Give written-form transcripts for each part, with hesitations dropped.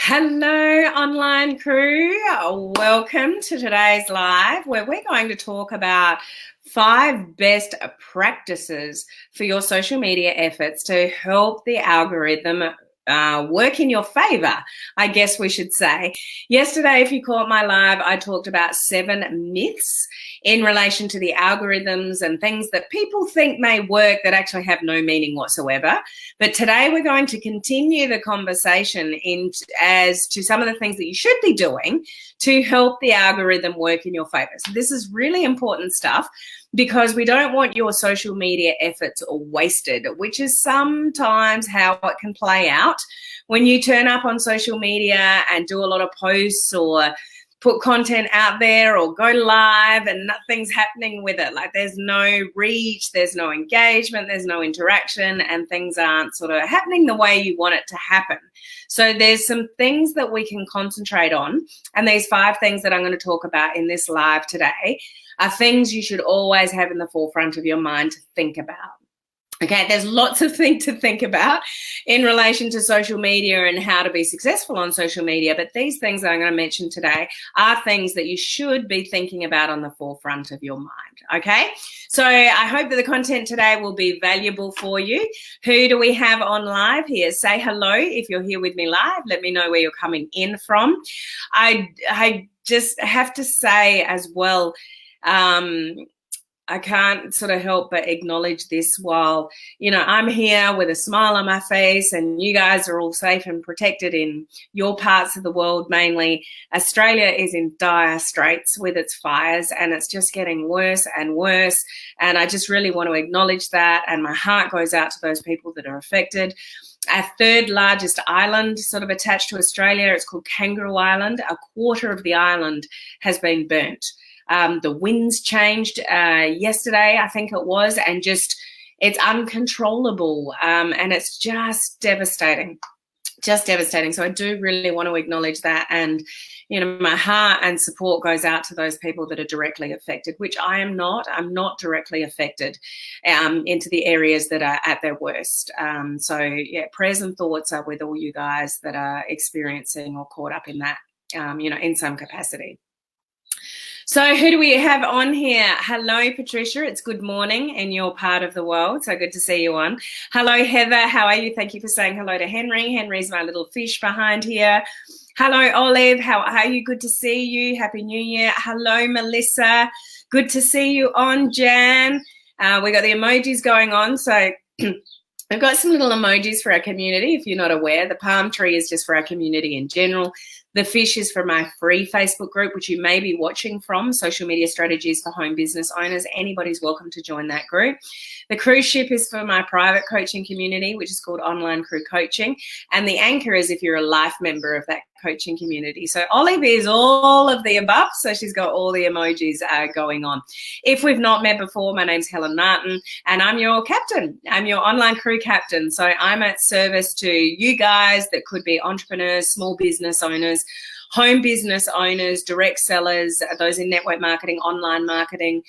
Hello, online crew. Welcome to today's live where we're going to talk about 5 best practices for your social media efforts to help the algorithm work in your favor, I guess we should say. Yesterday, if you caught my live, I talked about 7 myths in relation to the algorithms and things that people think may work that actually have no meaning whatsoever. But today we're going to continue the conversation as to some of the things that you should be doing to help the algorithm work in your favor. So this is really important stuff because we don't want your social media efforts wasted, which is sometimes how it can play out when you turn up on social media and do a lot of posts or put content out there or go live and nothing's happening with it. Like there's no reach, there's no engagement, there's no interaction, and things aren't sort of happening the way you want it to happen. So there's some things that we can concentrate on. And these 5 things that I'm going to talk about in this live today are things you should always have in the forefront of your mind to think about. Okay, there's lots of things to think about in relation to social media and how to be successful on social media, but these things that I'm going to mention today are things that you should be thinking about on the forefront of your mind, okay? So I hope that the content today will be valuable for you. Who do we have on live here? Say hello if you're here with me live. Let me know where you're coming in from. I just have to say as well, I can't sort of help but acknowledge this while, I'm here with a smile on my face and you guys are all safe and protected in your parts of the world mainly. Australia is in dire straits with its fires and it's just getting worse and worse. And I just really want to acknowledge that. And my heart goes out to those people that are affected. Our 3rd largest island sort of attached to Australia, it's called Kangaroo Island. A quarter of the island has been burnt. The winds changed yesterday, I think it was, and it's uncontrollable and it's just devastating, So I do really want to acknowledge that. And, my heart and support goes out to those people that are directly affected, which I am not. I'm not directly affected into the areas that are at their worst. So, yeah, prayers and thoughts are with all you guys that are experiencing or caught up in that, in some capacity. So who do we have on here? Hello, Patricia. It's good morning in your part of the world. So good to see you on. Hello, Heather. How are you? Thank you for saying hello to Henry. Henry's my little fish behind here. Hello, Olive. How are you? Good to see you. Happy New Year. Hello, Melissa. Good to see you on, Jan. We got the emojis going on. So I've got some little emojis for our community. If you're not aware, the palm tree is just for our community in general. The fish is for my free Facebook group, which you may be watching from, Social Media Strategies for Home Business Owners. Anybody's welcome to join that group. The cruise ship is for my private coaching community, which is called Online Crew Coaching. And the anchor is if you're a life member of that coaching community. So Olive is all of the above. So she's got all the emojis going on. If we've not met before, my name's Helen Martin and I'm your captain. I'm your online crew captain. So I'm at service to you guys that could be entrepreneurs, small business owners, home business owners, direct sellers, those in network marketing, online marketing,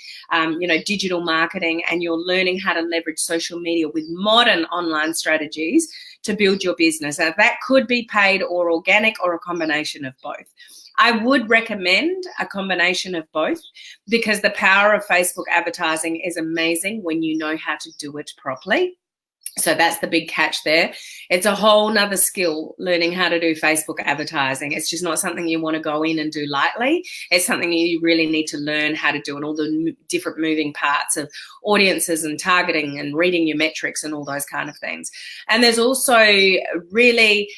digital marketing, and you're learning how to leverage social media with modern online strategies to build your business. Now, that could be paid or organic or a combination of both. I would recommend a combination of both because the power of Facebook advertising is amazing when you know how to do it properly. So that's the big catch there. It's a whole nother skill, learning how to do Facebook advertising. It's just not something you want to go in and do lightly. It's something you really need to learn how to do and all the different moving parts of audiences and targeting and reading your metrics and all those kind of things. And there's also really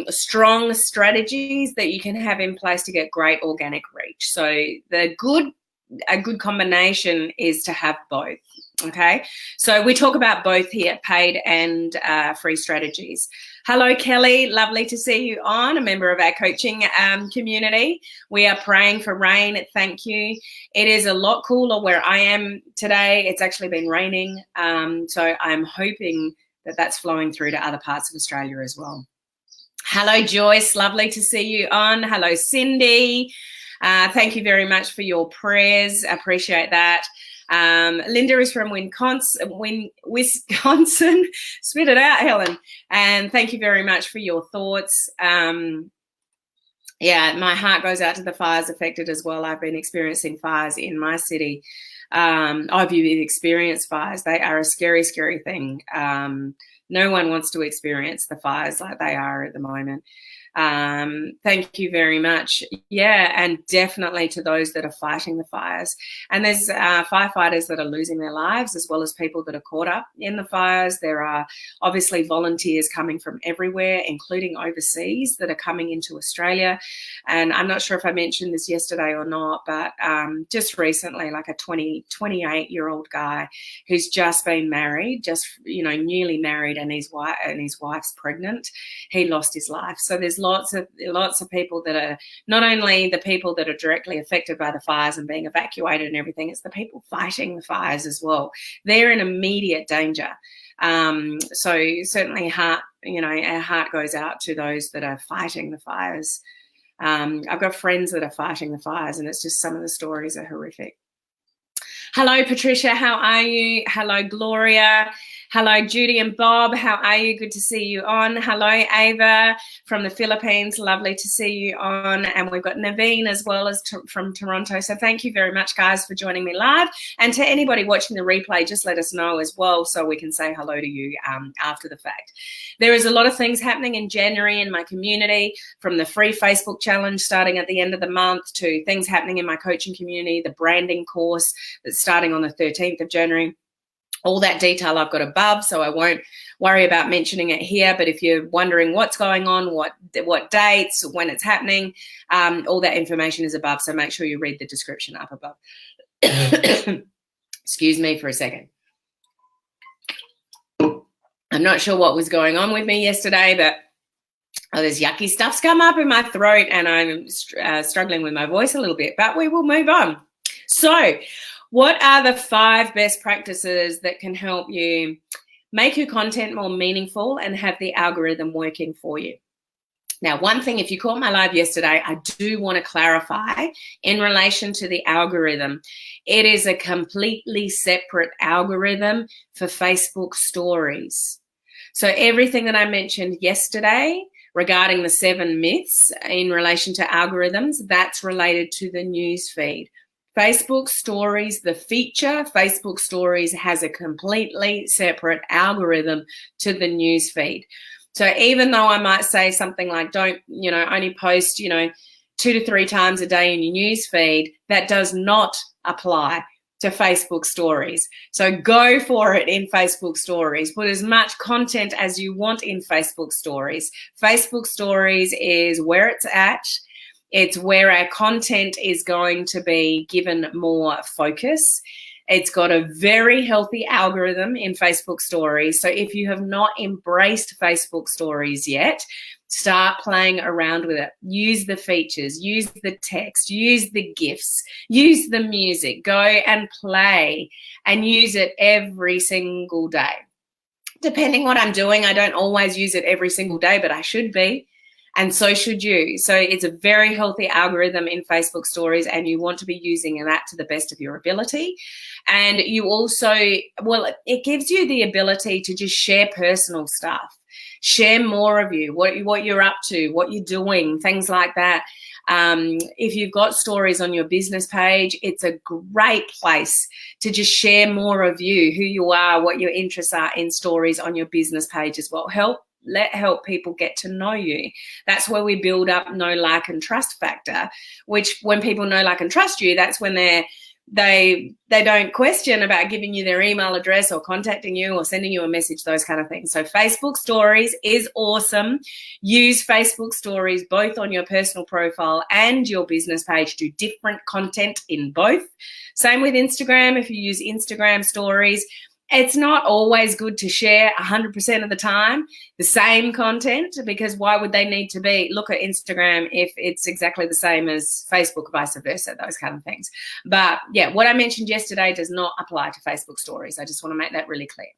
strong strategies that you can have in place to get great organic reach. So a good combination is to have both. Okay, so we talk about both here, paid and free strategies. Hello, Kelly. Lovely to see you on, a member of our coaching community. We are praying for rain. Thank you. It is a lot cooler where I am today. It's actually been raining. So I'm hoping that that's flowing through to other parts of Australia as well. Hello, Joyce. Lovely to see you on. Hello, Cindy. Thank you very much for your prayers. I appreciate that. Linda is from Wisconsin. Spit it out, Helen. And thank you very much for your thoughts. Yeah, my heart goes out to the fires affected as well. I've been experiencing fires in my city. I've experienced fires. They are a scary, scary thing. No one wants to experience the fires like they are at the moment. Thank you very much. Yeah, and definitely to those that are fighting the fires. And there's firefighters that are losing their lives, as well as people that are caught up in the fires. There are obviously volunteers coming from everywhere, including overseas, that are coming into Australia. And I'm not sure if I mentioned this yesterday or not, but just recently, like a 28-year-old guy who's just been married, just, newly married, and his wife's pregnant. He lost his life. So there's lots of people that are not only the people that are directly affected by the fires and being evacuated and everything, it's the people fighting the fires as well. They're in immediate danger. So certainly our heart goes out to those that are fighting the fires. I've got friends that are fighting the fires, and it's just some of the stories are horrific. Hello, Patricia. How are you? Hello, Gloria. Hello, Judy and Bob. How are you? Good to see you on. Hello, Ava from the Philippines. Lovely to see you on. And we've got Naveen as well as from Toronto. So thank you very much, guys, for joining me live. And to anybody watching the replay, just let us know as well so we can say hello to you after the fact. There is a lot of things happening in January in my community, from the free Facebook challenge starting at the end of the month to things happening in my coaching community, the branding course that's starting on the 13th of January. All that detail I've got above, so I won't worry about mentioning it here. But if you're wondering what's going on, what dates, when it's happening, all that information is above. So make sure you read the description up above. Excuse me for a second. I'm not sure what was going on with me yesterday, but there's yucky stuff's come up in my throat, and I'm struggling with my voice a little bit. But we will move on. So, what are the 5 best practices that can help you make your content more meaningful and have the algorithm working for you? Now, one thing, if you caught my live yesterday, I do want to clarify in relation to the algorithm. It is a completely separate algorithm for Facebook stories. So everything that I mentioned yesterday regarding the 7 myths in relation to algorithms, that's related to the news feed. Facebook stories, the feature, Facebook stories has a completely separate algorithm to the news feed. So even though I might say something like, don't, only post, 2 to 3 times a day in your news feed, that does not apply to Facebook stories. So go for it in Facebook stories. Put as much content as you want in Facebook stories. Facebook stories is where it's at. It's where our content is going to be given more focus. It's got a very healthy algorithm in Facebook stories. So if you have not embraced Facebook stories yet, start playing around with it. Use the features, use the text, use the GIFs, use the music. Go and play and use it every single day. Depending what I'm doing, I don't always use it every single day, but I should be. And so should you. So it's a very healthy algorithm in Facebook stories, and you want to be using that to the best of your ability. And you also, it gives you the ability to just share personal stuff, share more of you, what you're up to, what you're doing, things like that. If you've got stories on your business page, it's a great place to just share more of you, who you are, what your interests are in stories on your business page as well. Help people get to know you. That's where we build up know, like, and trust factor, which when people know, like, and trust you, that's when they don't question about giving you their email address or contacting you or sending you a message, those kind of things. So Facebook stories is awesome. Use Facebook stories both on your personal profile and your business page. Do different content in both. Same with Instagram. If you use Instagram stories, it's not always good to share 100% of the time the same content, because why would they need to look at Instagram if it's exactly the same as Facebook, vice versa, those kind of things. But yeah, what I mentioned yesterday does not apply to Facebook stories. I just want to make that really clear.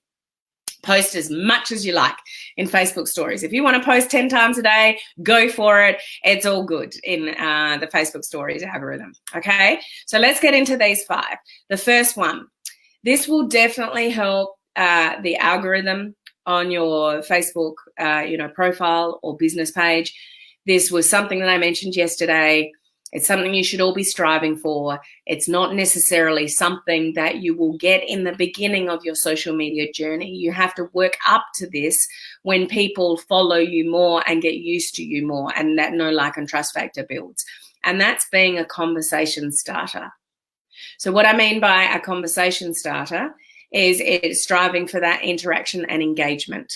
Post as much as you like in Facebook stories. If you want to post 10 times a day, go for it. It's all good in the Facebook stories algorithm. Okay, so let's get into these 5. The first one. This will definitely help the algorithm on your Facebook, profile or business page. This was something that I mentioned yesterday. It's something you should all be striving for. It's not necessarily something that you will get in the beginning of your social media journey. You have to work up to this when people follow you more and get used to you more, and that know, like, and trust factor builds. And that's being a conversation starter. So what I mean by a conversation starter is it's striving for that interaction and engagement.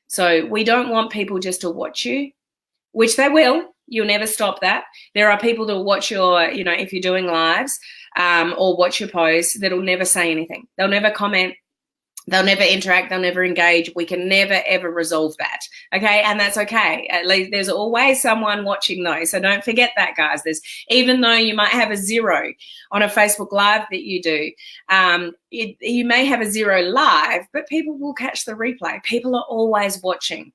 So we don't want people just to watch you, which they will. You'll never stop that. There are people that will watch your, if you're doing lives or watch your posts, that'll never say anything. They'll never comment. They'll never interact. They'll never engage. We can never, ever resolve that. Okay. And that's okay. At least there's always someone watching those. So don't forget that, guys. Even though you might have a 0 on a Facebook Live that you do, you may have a 0 live, but people will catch the replay. People are always watching.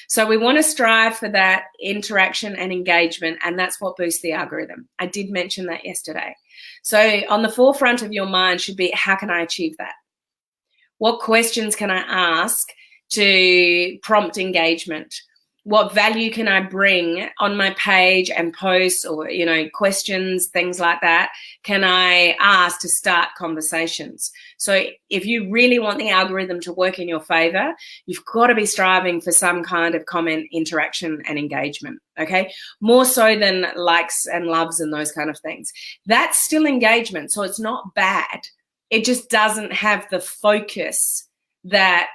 So we want to strive for that interaction and engagement, and that's what boosts the algorithm. I did mention that yesterday. So on the forefront of your mind should be, how can I achieve that? What questions can I ask to prompt engagement? What value can I bring on my page and posts, or, questions, things like that, can I ask to start conversations? So if you really want the algorithm to work in your favor, you've got to be striving for some kind of comment, interaction, and engagement, okay? More so than likes and loves and those kind of things. That's still engagement, so it's not bad. It just doesn't have the focus that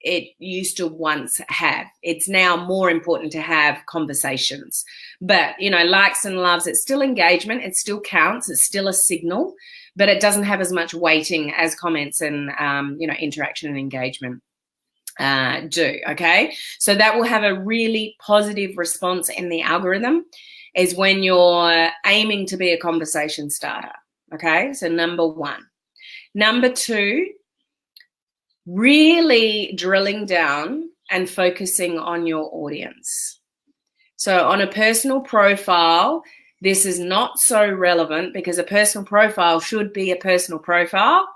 it used to once have. It's now more important to have conversations. But, likes and loves, it's still engagement. It still counts. It's still a signal, but it doesn't have as much weighting as comments and, interaction and engagement do, okay? So that will have a really positive response in the algorithm, is when you're aiming to be a conversation starter, okay? So number 1. Number 2, really drilling down and focusing on your audience. So on a personal profile, this is not so relevant, because a personal profile should be a personal profile.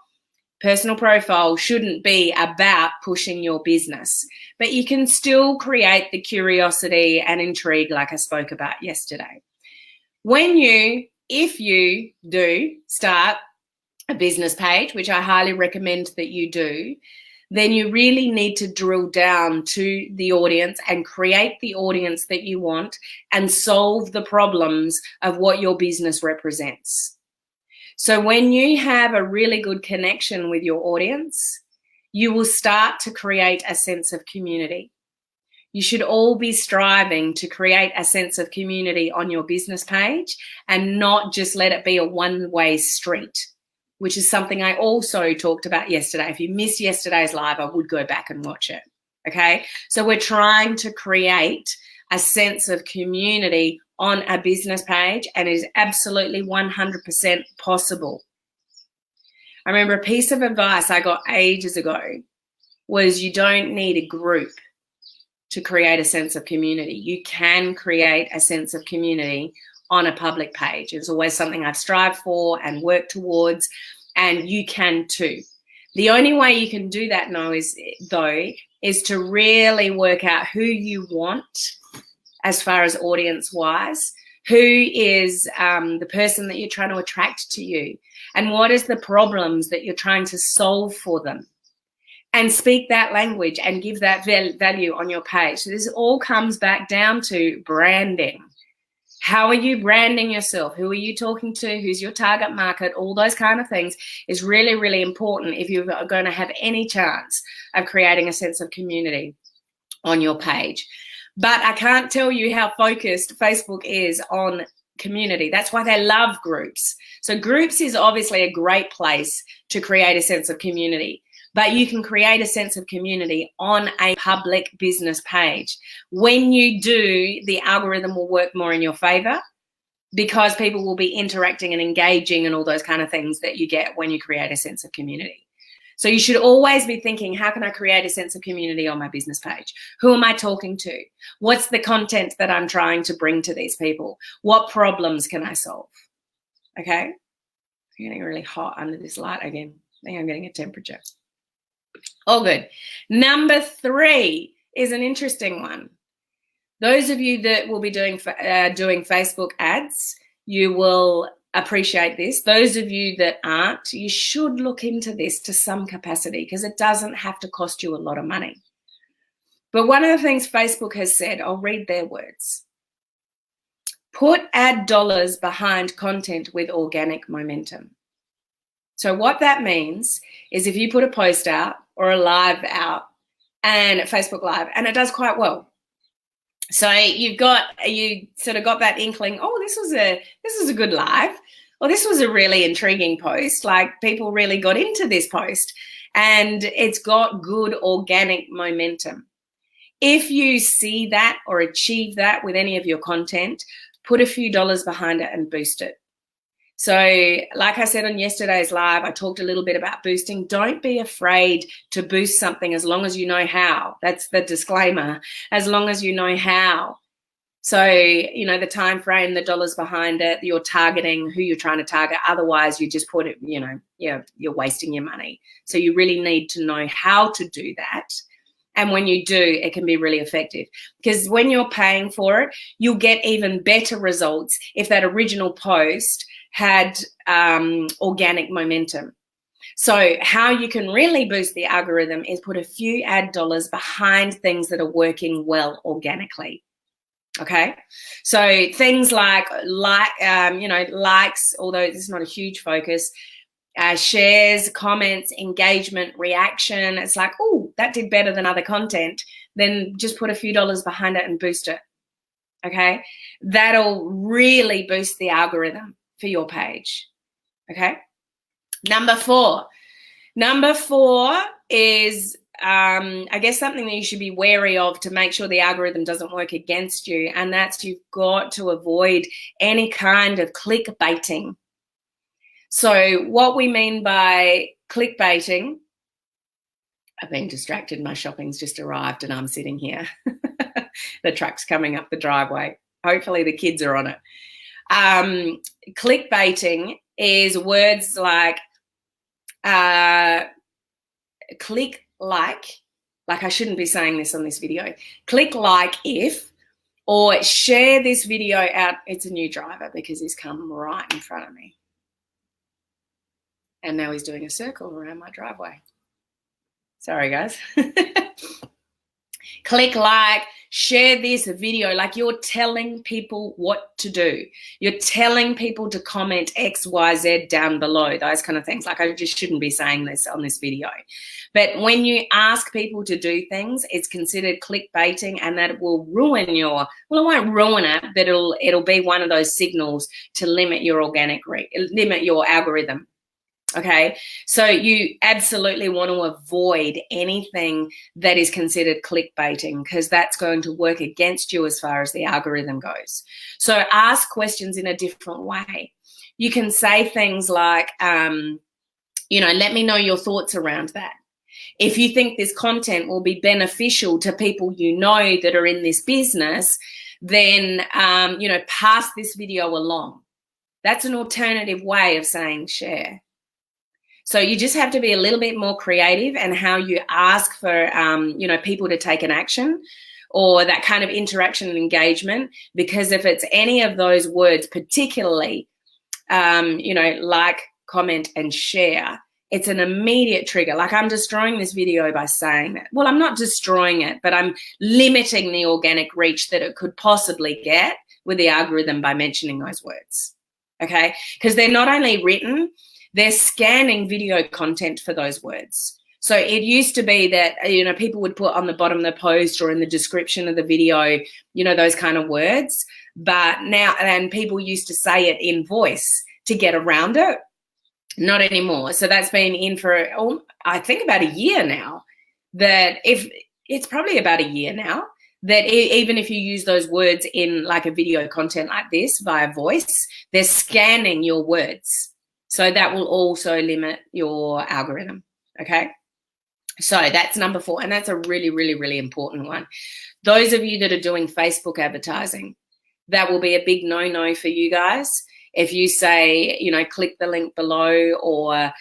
Personal profile shouldn't be about pushing your business, but you can still create the curiosity and intrigue like I spoke about yesterday. If you do start a business page, which I highly recommend that you do, then you really need to drill down to the audience and create the audience that you want and solve the problems of what your business represents. So when you have a really good connection with your audience, you will start to create a sense of community. You should all be striving to create a sense of community on your business page and not just let it be a one-way street, which is something I also talked about yesterday. If you missed yesterday's live, I would go back and watch it, okay? So we're trying to create a sense of community on a business page, and it is absolutely 100% possible. I remember a piece of advice I got ages ago was, you don't need a group to create a sense of community. You can create a sense of community on a public page. It's always something I've strived for and worked towards, and you can too. The only way you can do that now is to really work out who you want as far as audience-wise, who is the person that you're trying to attract to you, and what is the problems that you're trying to solve for them. And speak that language and give that value on your page. So this all comes back down to branding. How are you branding yourself? Who are you talking to? Who's your target market? All those kind of things is really, really important if you're going to have any chance of creating a sense of community on your page. But I can't tell you how focused Facebook is on community. That's why they love groups. So groups is obviously a great place to create a sense of community. But you can create a sense of community on a public business page. When you do, the algorithm will work more in your favor, because people will be interacting and engaging and all those kind of things that you get when you create a sense of community. So you should always be thinking, how can I create a sense of community on my business page? Who am I talking to? What's the content that I'm trying to bring to these people? What problems can I solve? Okay? I'm getting really hot under this light again. I think I'm getting a temperature. All good. Number 3 is an interesting one. Those of you that will be doing Facebook ads, you will appreciate this. Those of you that aren't, you should look into this to some capacity because it doesn't have to cost you a lot of money. But one of the things Facebook has said, I'll read their words. Put ad dollars behind content with organic momentum. So what that means is if you put a post out or a live out and Facebook Live, and it does quite well. So you sort of got that inkling, oh, this was a good live, or this was a really intriguing post, like people really got into this post and it's got good organic momentum. If you see that or achieve that with any of your content, put a few dollars behind it and boost it. So like I said on yesterday's live, I talked a little bit about boosting. Don't be afraid to boost something as long as you know how. That's the disclaimer, as long as you know how. So, the time frame, the dollars behind it, you're targeting who you're trying to target. Otherwise, you just put it, you're wasting your money. So you really need to know how to do that. And when you do, it can be really effective because when you're paying for it, you'll get even better results if that original post had organic momentum. So how you can really boost the algorithm is put a few ad dollars behind things that are working well organically. Okay, so things like likes, although this is not a huge focus, shares, comments, engagement, reaction. It's like, oh, that did better than other content. Then just put a few dollars behind it and boost it. Okay, that'll really boost the algorithm for your page. Okay, number four is I guess something that you should be wary of to make sure the algorithm doesn't work against you, and that's you've got to avoid any kind of clickbaiting. So what we mean by clickbaiting, I've been distracted, my shopping's just arrived and I'm sitting here. The truck's coming up the driveway. Hopefully the kids are on it. Clickbaiting is words like click like I shouldn't be saying this on this video. Click like if, or share this video out. It's a new driver because he's come right in front of me. And now he's doing a circle around my driveway. Sorry, guys. Click like, share this video, like you're telling people what to do. You're telling people to comment X, Y, Z down below, those kind of things. Like I just shouldn't be saying this on this video. But when you ask people to do things, it's considered clickbaiting, and that will ruin your, well, it won't ruin it, but it'll be one of those signals to limit your limit your algorithm. Okay, so you absolutely want to avoid anything that is considered clickbaiting because that's going to work against you as far as the algorithm goes. So ask questions in a different way. You can say things like, let me know your thoughts around that. If you think this content will be beneficial to people you know that are in this business, then, pass this video along. That's an alternative way of saying share. So you just have to be a little bit more creative in how you ask for, people to take an action or that kind of interaction and engagement, because if it's any of those words, particularly, like, comment, and share, it's an immediate trigger. Like I'm destroying this video by saying that. Well, I'm not destroying it, but I'm limiting the organic reach that it could possibly get with the algorithm by mentioning those words, okay? Because they're not only written, they're scanning video content for those words. So it used to be that, people would put on the bottom of the post or in the description of the video, those kind of words. But now, and people used to say it in voice to get around it. Not anymore. So that's been in for, I think about a year now, that it's probably about a year now, that even if you use those words in like a video content like this via voice, they're scanning your words. So that will also limit your algorithm, okay? So that's number 4, and that's a really, really, really important one. Those of you that are doing Facebook advertising, that will be a big no-no for you guys. If you say, click the link below or,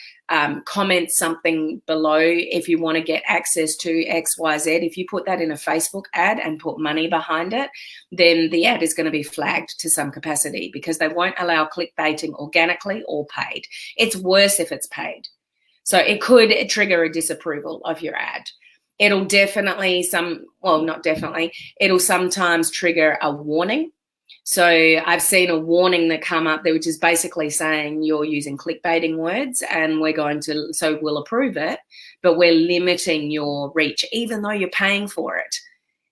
comment something below if you want to get access to XYZ. If you put that in a Facebook ad and put money behind it, then the ad is going to be flagged to some capacity because they won't allow clickbaiting organically or paid. It's worse if it's paid. So it could trigger a disapproval of your ad. It'll definitely it'll sometimes trigger a warning. So I've seen a warning that come up there, which is basically saying you're using clickbaiting words and we'll approve it, but we're limiting your reach, even though you're paying for it.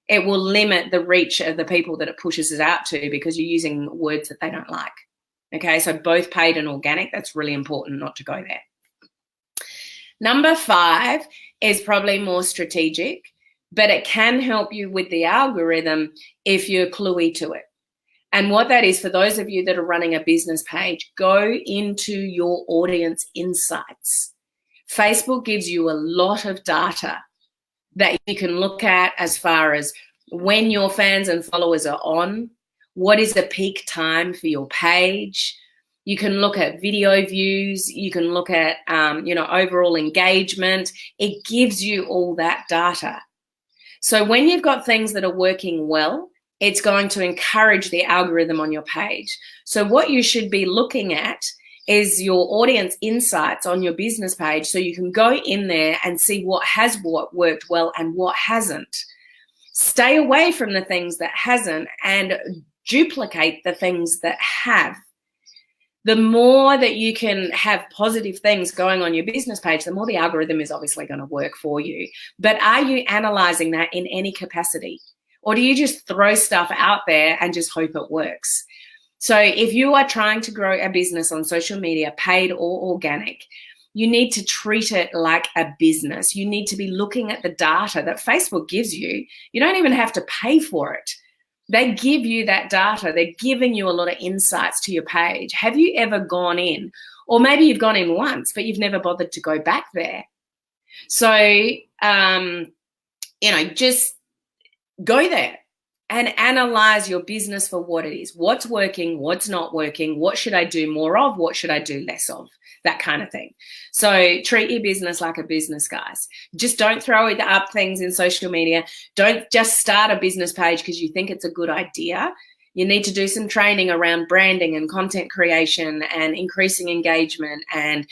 It will limit the reach of the people that it pushes it out to because you're using words that they don't like. Okay, so both paid and organic, that's really important not to go there. Number 5 is probably more strategic, but it can help you with the algorithm if you're cluey to it. And what that is, for those of you that are running a business page, go into your audience insights. Facebook gives you a lot of data that you can look at as far as when your fans and followers are on, what is the peak time for your page. You can look at video views. You can look at, overall engagement. It gives you all that data. So when you've got things that are working well, it's going to encourage the algorithm on your page. So what you should be looking at is your audience insights on your business page so you can go in there and see what worked well and what hasn't. Stay away from the things that hasn't and duplicate the things that have. The more that you can have positive things going on your business page, the more the algorithm is obviously going to work for you. But are you analyzing that in any capacity? Or do you just throw stuff out there and just hope it works? So if you are trying to grow a business on social media, paid or organic, you need to treat it like a business. You need to be looking at the data that Facebook gives you. You don't even have to pay for it. They give you that data. They're giving you a lot of insights to your page. Have you ever gone in? Or maybe you've gone in once, but you've never bothered to go back there. So, just go there and analyze your business for what it is. What's working, what's not working, what should I do more of, what should I do less of, that kind of thing. So treat your business like a business, guys. Just don't throw up things in social media. Don't just start a business page because you think it's a good idea. You need to do some training around branding and content creation and increasing engagement and,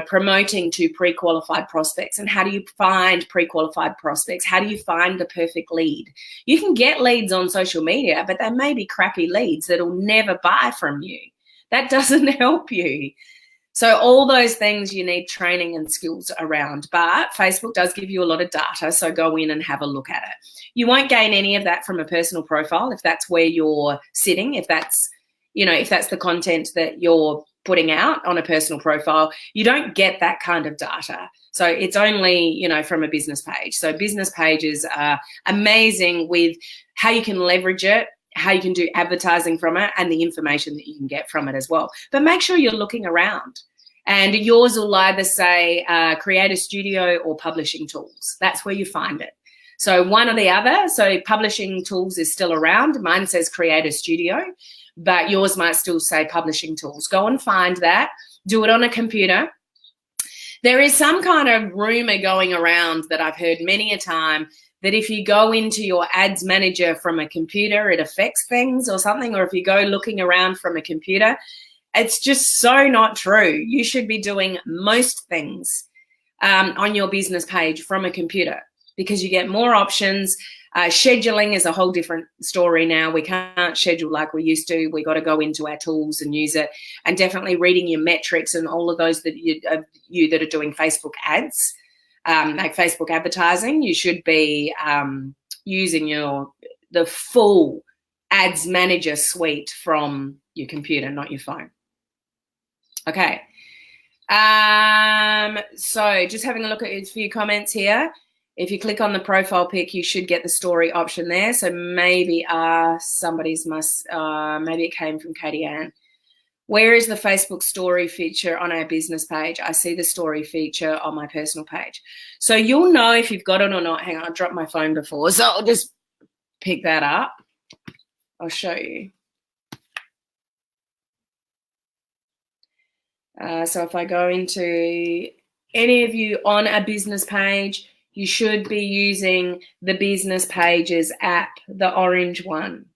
promoting to pre-qualified prospects. And how do you find pre-qualified prospects? How do you find the perfect lead? You can get leads on social media, but they may be crappy leads that'll never buy from you. That doesn't help you. So all those things you need training and skills around, but Facebook does give you a lot of data, so go in and have a look at it. You won't gain any of that from a personal profile if that's where you're sitting, if that's the content that you're putting out on a personal profile. You don't get that kind of data. So it's only, from a business page. So business pages are amazing with how you can leverage it, how you can do advertising from it, and the information that you can get from it as well. But make sure you're looking around. And yours will either say Creator Studio or Publishing Tools. That's where you find it. So one or the other. So Publishing Tools is still around. Mine says Creator Studio, but yours might still say Publishing Tools. Go and find that. Do it on a computer. There is some kind of rumor going around that I've heard many a time that if you go into your ads manager from a computer, it affects things or something, or if you go looking around from a computer, it's just so not true. You should be doing most things on your business page from a computer because you get more options. Scheduling is a whole different story now. We can't schedule like we used to. We got to go into our tools and use it, and definitely reading your metrics and all of those that you that are doing Facebook ads. Like Facebook advertising, you should be using the full ads manager suite from your computer, not your phone. Okay. So just having a look at a few comments here. If you click on the profile pic, you should get the story option there. So maybe maybe it came from Katie Ann. Where is the Facebook story feature on our business page? I see the story feature on my personal page. So you'll know if you've got it or not. Hang on, I dropped my phone before, so I'll just pick that up. I'll show you. So if I go into any of you on a business page, you should be using the Business Pages app, the orange one.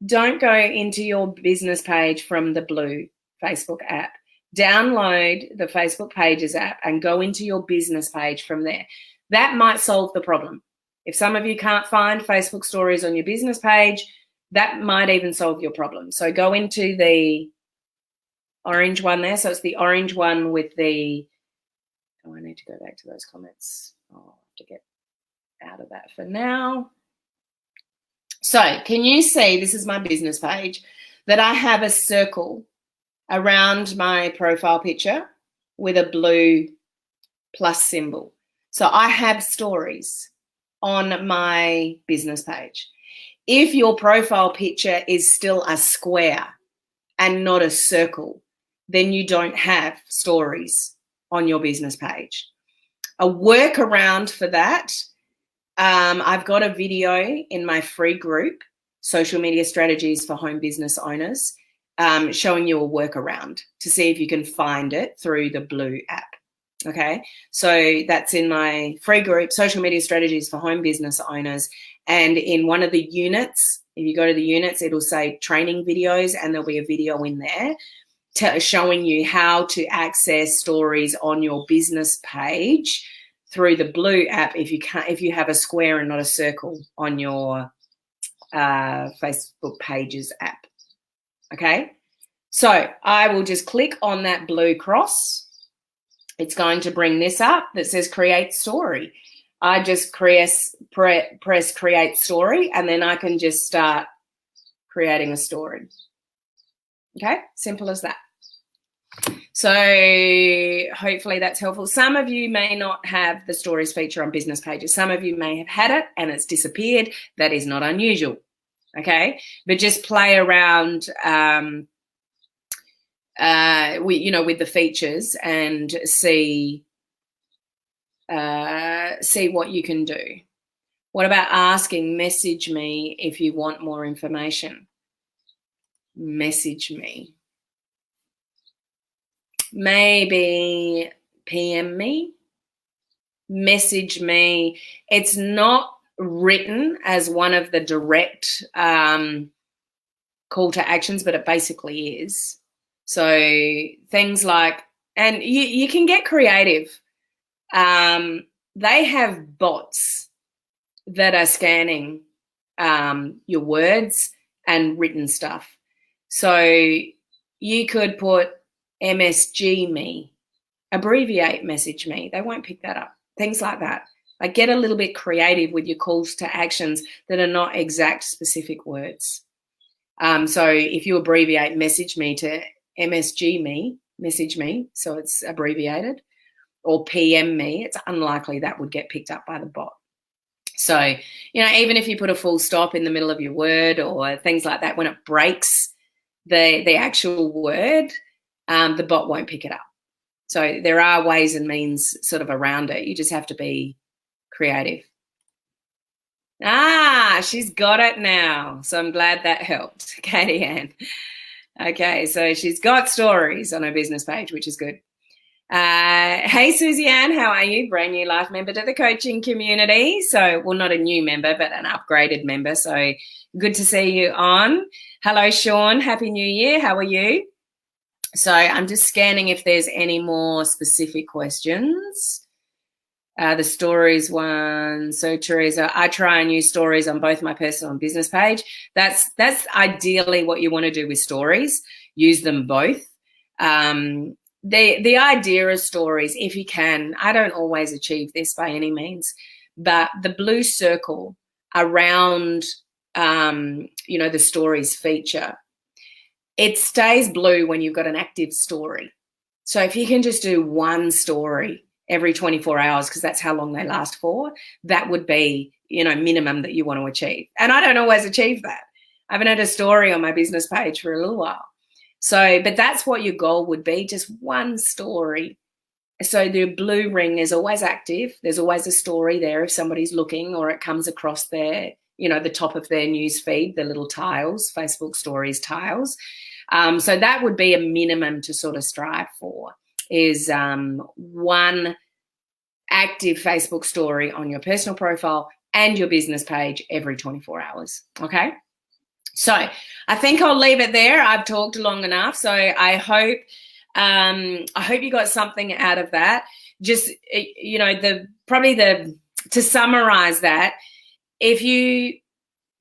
Don't go into your business page from the blue Facebook app. Download the Facebook Pages app and go into your business page from there. That might solve the problem. If some of you can't find Facebook stories on your business page, that might even solve your problem. So go into the orange one there. So it's the orange one with the, I need to go back to those comments. I'll have to get out of that for now. So can you see, this is my business page, that I have a circle around my profile picture with a blue plus symbol. So I have stories on my business page. If your profile picture is still a square and not a circle, then you don't have stories on your business page. A workaround for that, I've got a video in my free group, Social Media Strategies for Home Business Owners, showing you a workaround to see if you can find it through the blue app. Okay, so that's in my free group, Social Media Strategies for Home Business Owners. And in one of the units, if you go to the units, it'll say training videos, and there'll be a video in there showing you how to access stories on your business page through the blue app if you have a square and not a circle on your Facebook Pages app. Okay, so I will just click on that blue cross. It's going to bring this up that says create story. I just press create story, and then I can just start creating a story. Okay, simple as that. So hopefully that's helpful. Some of you may not have the stories feature on business pages. Some of you may have had it and it's disappeared. That is not unusual. Okay, but just play around with the features and see what you can do. What about asking, message me if you want more information? Message me. Maybe PM me, message me. It's not written as one of the direct call to actions, but it basically is. So things like, and you can get creative. They have bots that are scanning your words and written stuff. So you could put MSG me, abbreviate message me. They won't pick that up. Things like that. Like, get a little bit creative with your calls to actions that are not exact specific words. So if you abbreviate message me to MSG me, message me, so it's abbreviated, or PM me, it's unlikely that would get picked up by the bot. So, even if you put a full stop in the middle of your word or things like that, when it breaks the actual word, the bot won't pick it up. So there are ways and means sort of around it. You just have to be creative. She's got it now. So I'm glad that helped, Katie Ann. Okay, so she's got stories on her business page, which is good. Hey, Susie Ann, how are you? Brand new life member to the coaching community. So, well, not a new member, but an upgraded member. So good to see you on. Hello, Sean. Happy New Year. How are you? So I'm just scanning if there's any more specific questions. The stories one. So Teresa, I try and use stories on both my personal and business page. That's ideally what you want to do with stories. Use them both. The idea of stories, if you can, I don't always achieve this by any means, but the blue circle around, the stories feature, it stays blue when you've got an active story. So if you can just do one story every 24 hours, because that's how long they last for, that would be, minimum that you want to achieve. And I don't always achieve that. I haven't had a story on my business page for a little while. So, but that's what your goal would be, just one story. So the blue ring is always active. There's always a story there if somebody's looking, or it comes across their, the top of their news feed, the little tiles, Facebook stories tiles. So that would be a minimum to sort of strive for, is one active Facebook story on your personal profile and your business page every 24 hours. Okay. So I think I'll leave it there. I've talked long enough. So I hope you got something out of that. Just, you know, to summarize that, if you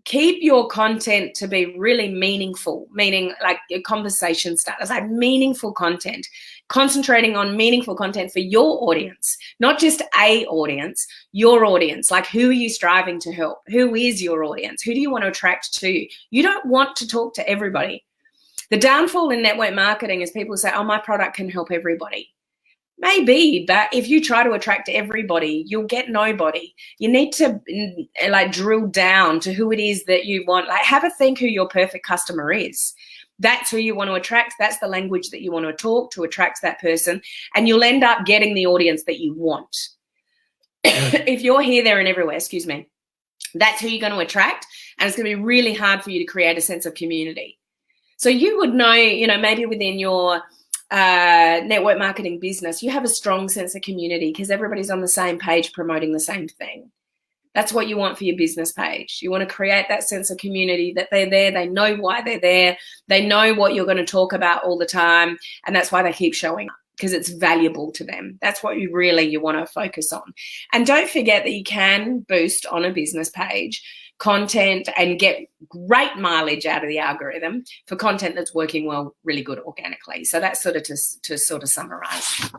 keep your content to be really meaningful, meaning like your conversation starters, like meaningful content, concentrating on meaningful content for your audience, not just a audience, your audience. Like, who are you striving to help? Who is your audience? Who do you want to attract to? You don't want to talk to everybody. The downfall in network marketing is people say, oh, my product can help everybody. Maybe, but if you try to attract everybody, you'll get nobody. You need to like drill down to who it is that you want. Like, have a think who your perfect customer is. That's who you want to attract. That's the language that you want to talk to attract that person, and you'll end up getting the audience that you want. If you're here, there, and everywhere, excuse me, that's who you're going to attract, and it's going to be really hard for you to create a sense of community. So you would know, you know, maybe within your network marketing business, you have a strong sense of community because everybody's on the same page promoting the same thing. That's what you want for your business page. You want to create that sense of community, that they're there, they know why they're there, they know what you're going to talk about all the time, and that's why they keep showing up, because it's valuable to them. That's what you want to focus on. And don't forget that you can boost on a business page content and get great mileage out of the algorithm for content that's working well, really good organically. So that's sort of to sort of summarize.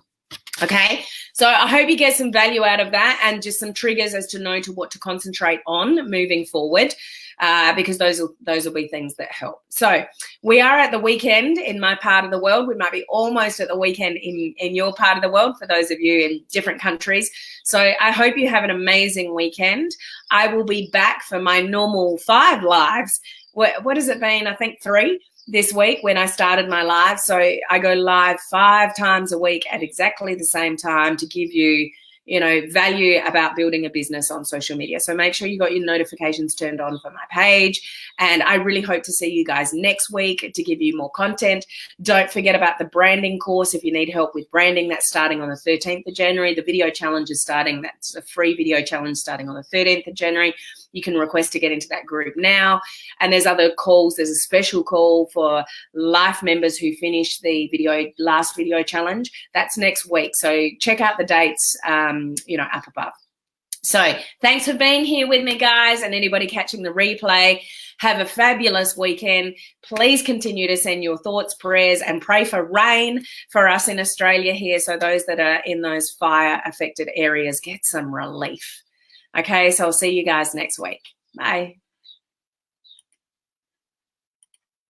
Okay, so I hope you get some value out of that and just some triggers as to know to what to concentrate on moving forward, because those will be things that help. So we are at the weekend in my part of the world. We might be almost at the weekend in your part of the world for those of you in different countries. So I hope you have an amazing weekend. I will be back for my normal 5 lives. What has it been? I think 3 this week when I started my live. So I go live 5 times a week at exactly the same time to give you, you know, value about building a business on social media. So make sure you got your notifications turned on for my page. And I really hope to see you guys next week to give you more content. Don't forget about the branding course. If you need help with branding, that's starting on the 13th of January. The video challenge is starting. That's a free video challenge starting on the 13th of January. You can request to get into that group now. And there's other calls. There's a special call for life members who finished the last video challenge. That's next week. So check out the dates, you know, up above. So thanks for being here with me, guys, and anybody catching the replay. Have a fabulous weekend. Please continue to send your thoughts, prayers, and pray for rain for us in Australia here, so those that are in those fire-affected areas get some relief. Okay, so I'll see you guys next week. Bye.